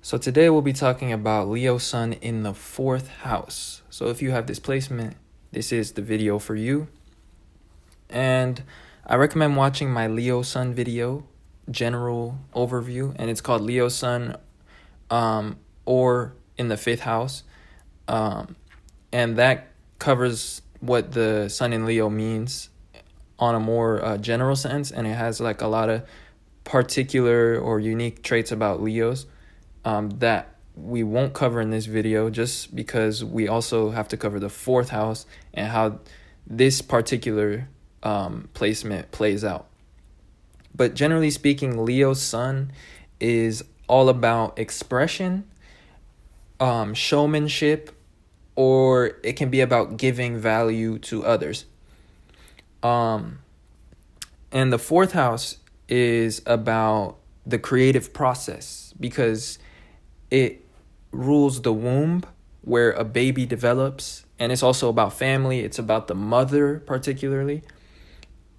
So today we'll be talking about Leo Sun in the 4th house. So if you have this placement, this is the video for you. And I recommend watching my Leo Sun video, general overview, and it's called Leo Sun or in the 5th house. And that covers what the Sun in Leo means on a more general sense, and it has like a lot of particular or unique traits about Leos that we won't cover in this video, just because we also have to cover the 4th house and how this particular placement plays out. But generally speaking, Leo's Sun is all about expression, showmanship, or it can be about giving value to others. And the 4th house is about the creative process, because it rules the womb where a baby develops, and it's also about family. It's about the mother particularly.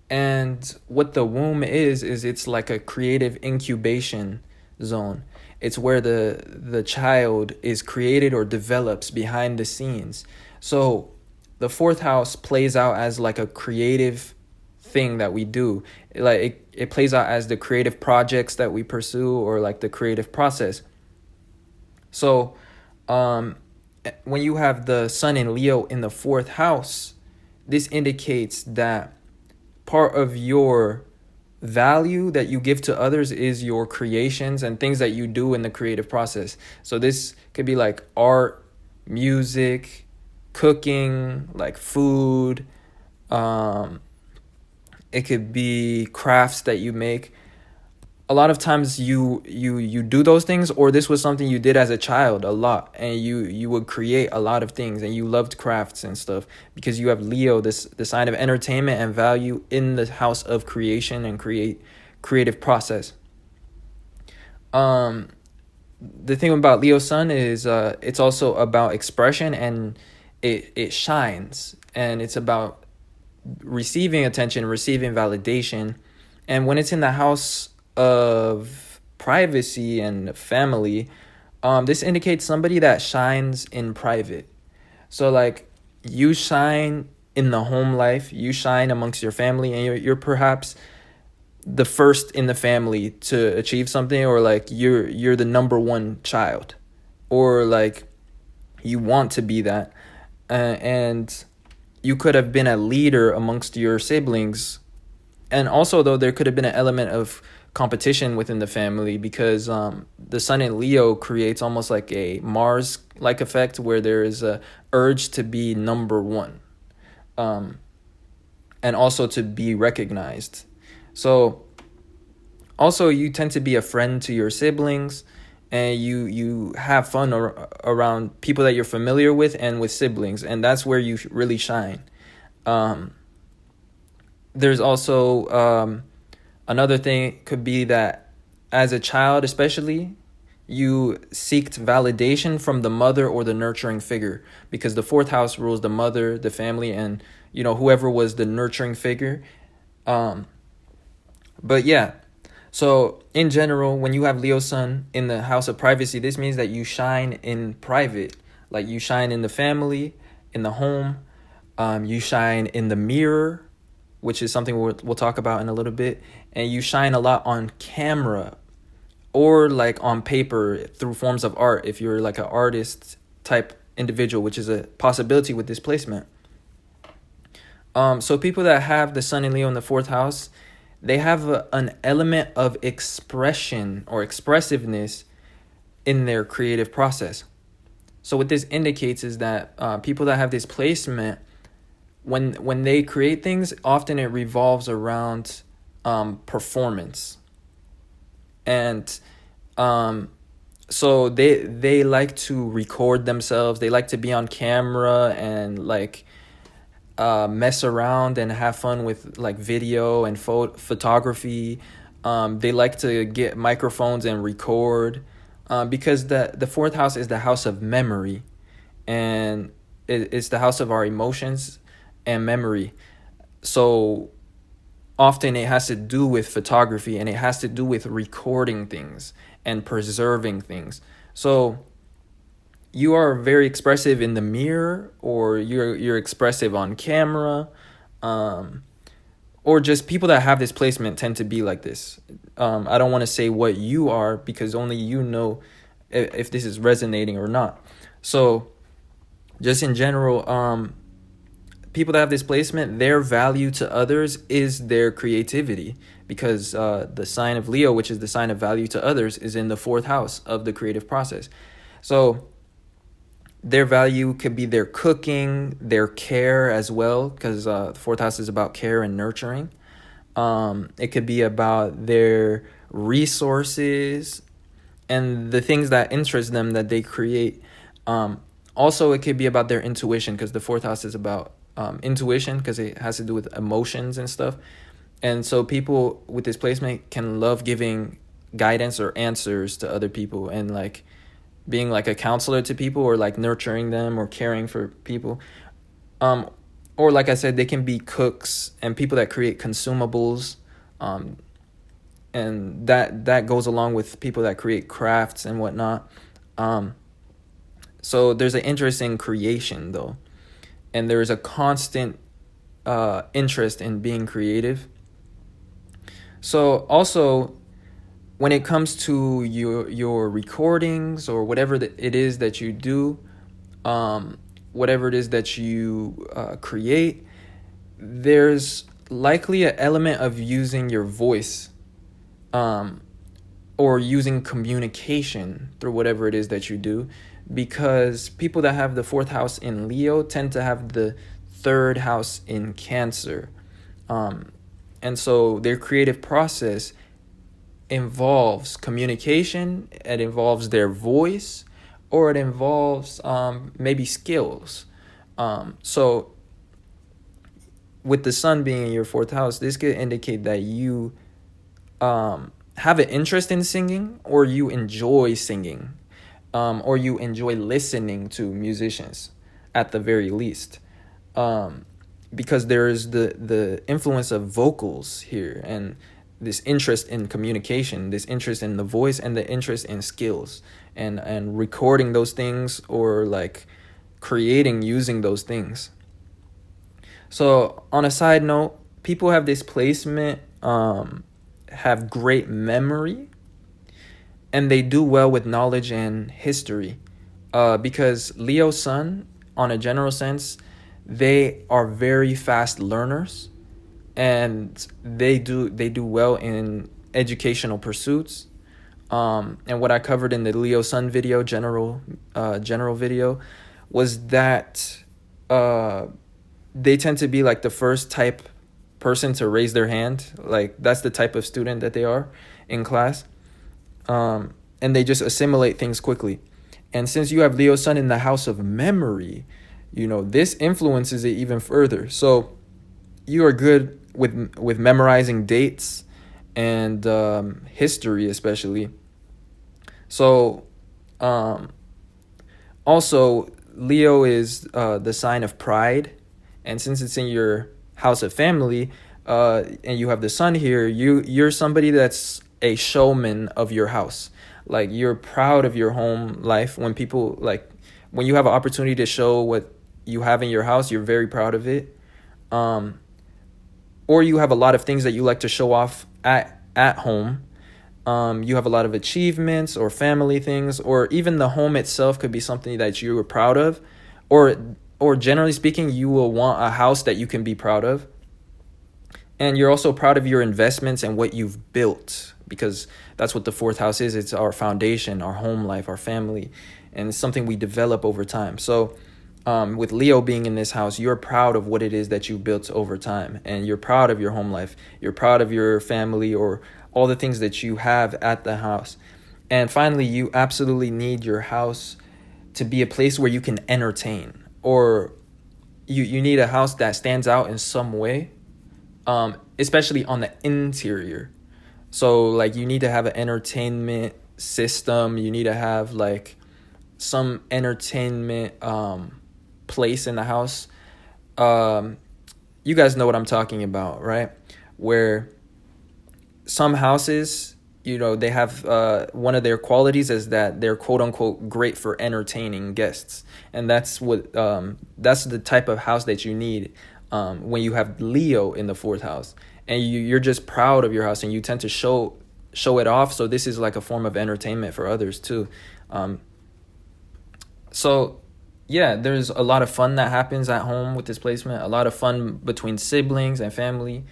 And what the womb is it's like a creative incubation zone. It's where the child is created or develops behind the scenes. So the 4th house plays out as like a creative thing that we do. Like it plays out as the creative projects that we pursue, or like the creative process. So when you have the Sun in Leo in the 4th house, this indicates that part of your value that you give to others is your creations and things that you do in the creative process. So this could be like art, music, cooking, like food. It could be crafts that you make. A lot of times you do those things, or this was something you did as a child a lot, and you would create a lot of things, and you loved crafts and stuff because you have Leo, the sign of entertainment and value, in the house of creation and creative process. The thing about Leo Sun is it's also about expression, and it shines, and it's about receiving attention, receiving validation. And when it's in the house of privacy and family, this indicates somebody that shines in private. So like you shine in the home life, you shine amongst your family, and you're perhaps the first in the family to achieve something, or like you're the number one child, or like you want to be that, and you could have been a leader amongst your siblings. And also, though, there could have been an element of competition within the family, because the Sun in Leo creates almost like a Mars-like effect, where there is a urge to be number one, and also to be recognized. So also, you tend to be a friend to your siblings, and you have fun around people that you're familiar with and with siblings, and that's where you really shine. There's also another thing could be that as a child especially, you seeked validation from the mother or the nurturing figure, because the 4th house rules the mother, the family, and whoever was the nurturing figure. But yeah, so in general, when you have Leo Sun in the house of privacy, this means that you shine in private. Like you shine in the family, in the home, you shine in the mirror, which is something we'll talk about in a little bit, and you shine a lot on camera, or like on paper through forms of art, if you're like an artist type individual, which is a possibility with this placement. So people that have the Sun in Leo in the 4th house, they have an element of expression or expressiveness in their creative process. So what this indicates is that people that have this placement, when they create things, often it revolves around performance. And so they like to record themselves. They like to be on camera and like mess around and have fun with like video and photography. They like to get microphones and record, because the 4th house is the house of memory, and it's the house of our emotions and memory. So often it has to do with photography, and it has to do with recording things and preserving things. So you are very expressive in the mirror, or you're expressive on camera, um, or just people that have this placement tend to be like this. I don't want to say what you are, because only you know if this is resonating or not. So just in general, people that have this placement, their value to others is their creativity, because the sign of Leo, which is the sign of value to others, is in the fourth house of the creative process. So their value could be their cooking, their care as well, because the fourth house is about care and nurturing. It could be about their resources and the things that interest them that they create. Also, it could be about their intuition, because the fourth house is about intuition, because it has to do with emotions and stuff. And so people with this placement can love giving guidance or answers to other people, and like being like a counselor to people, or like nurturing them or caring for people. Or like I said, they can be cooks and people that create consumables. And that goes along with people that create crafts and whatnot. So there's an interest in creation, though, and there is a constant interest in being creative. So also, when it comes to your recordings or whatever it is that you do, whatever it is that you create, there's likely an element of using your voice, or using communication through whatever it is that you do, because people that have the fourth house in Leo tend to have the third house in Cancer. And so their creative process involves communication, it involves their voice, or it involves maybe skills. So with the sun being in your fourth house, this could indicate that you have an interest in singing, or you enjoy singing, or you enjoy listening to musicians at the very least. Because there is the influence of vocals here, and this interest in communication, this interest in the voice, and the interest in skills, and recording those things, or like creating using those things. So on a side note, people have this placement, have great memory, and they do well with knowledge and history, because Leo sun, on a general sense, they are very fast learners, and they do well in educational pursuits. And what I covered in the Leo sun video, general video, was that they tend to be like the first type person to raise their hand. Like that's the type of student that they are in class. And they just assimilate things quickly. And since you have Leo sun in the house of memory, this influences it even further. So you are good with memorizing dates and history, especially. So also, Leo is the sign of pride, and since it's in your house of family, and you have the sun here, you're somebody that's a showman of your house. Like, you're proud of your home life. When you have an opportunity to show what you have in your house, you're very proud of it. Or you have a lot of things that you like to show off at home. You have a lot of achievements or family things, or even the home itself could be something that you are proud of, or generally speaking, you will want a house that you can be proud of. And you're also proud of your investments and what you've built, because that's what the fourth house is. It's our foundation, our home life, our family, and it's something we develop over time. So with Leo being in this house, you're proud of what it is that you built over time, and you're proud of your home life. You're proud of your family, or all the things that you have at the house. And finally, you absolutely need your house to be a place where you can entertain, or you need a house that stands out in some way, especially on the interior. So like, you need to have an entertainment system. You need to have like some entertainment place in the house. You guys know what I'm talking about, right? Where some houses they have one of their qualities is that they're quote unquote great for entertaining guests, and that's the type of house that you need when you have Leo in the fourth house, and you're just proud of your house, and you tend to show it off. So this is like a form of entertainment for others too. So yeah, there's a lot of fun that happens at home with this placement, a lot of fun between siblings and family.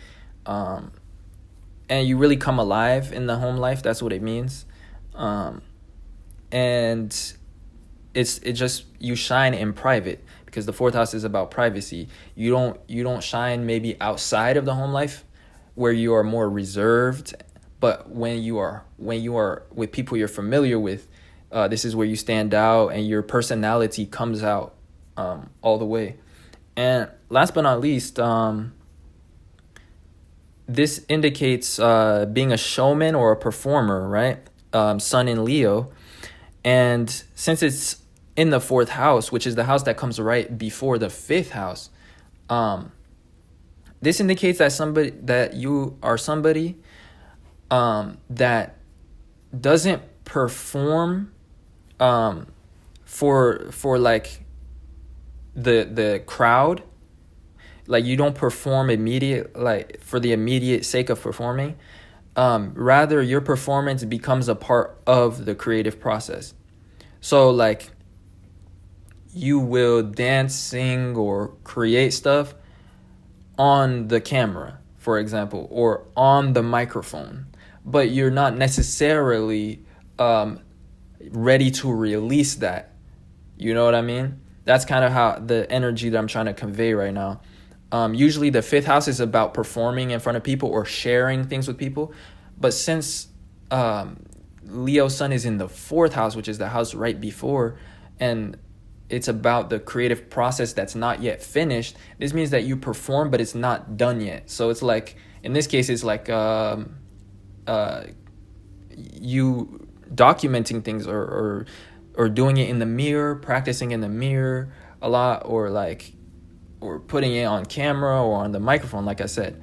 And you really come alive in the home life. That's what it means. And it just, you shine in private, because the fourth house is about privacy. You don't shine maybe outside of the home life where you are more reserved, but when you are with people you're familiar with, this is where you stand out and your personality comes out all the way. And last but not least, this indicates being a showman or a performer, right? Sun in Leo. And since it's in the fourth house, which is the house that comes right before the fifth house, this indicates that you are somebody that doesn't perform for like the crowd. Like, you don't perform like for the immediate sake of performing. Rather, your performance becomes a part of the creative process. So like, you will dance, sing, or create stuff on the camera, for example, or on the microphone, but you're not necessarily ready to release that. You know what I mean? That's kind of how the energy that I'm trying to convey right now. Usually the fifth house is about performing in front of people or sharing things with people. But since Leo sun is in the fourth house, which is the house right before, and it's about the creative process that's not yet finished, this means that you perform, but it's not done yet. So it's like, in this case, it's like you documenting things or doing it in the mirror, practicing in the mirror a lot, or putting it on camera or on the microphone, like I said.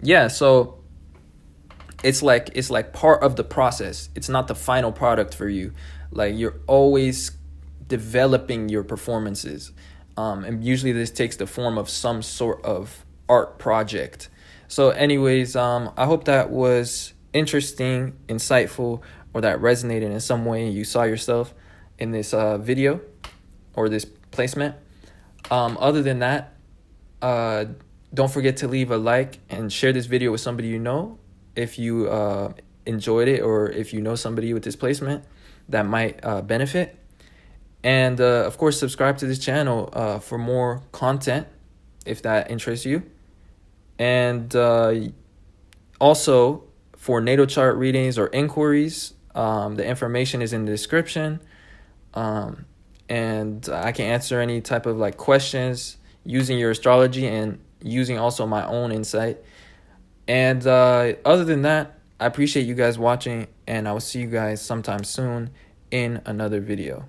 Yeah, so it's like part of the process. It's not the final product for you. Like, you're always developing your performances. And usually this takes the form of some sort of art project. So anyways, I hope that was interesting, insightful, or that resonated in some way. You saw yourself in this video or this placement. Other than that, don't forget to leave a like and share this video with somebody you know if you enjoyed it, or if you know somebody with this placement that might benefit. And of course, subscribe to this channel for more content if that interests you. And also, for natal chart readings or inquiries, the information is in the description. And I can answer any type of like questions using your astrology and using also my own insight. And other than that, I appreciate you guys watching, and I will see you guys sometime soon in another video.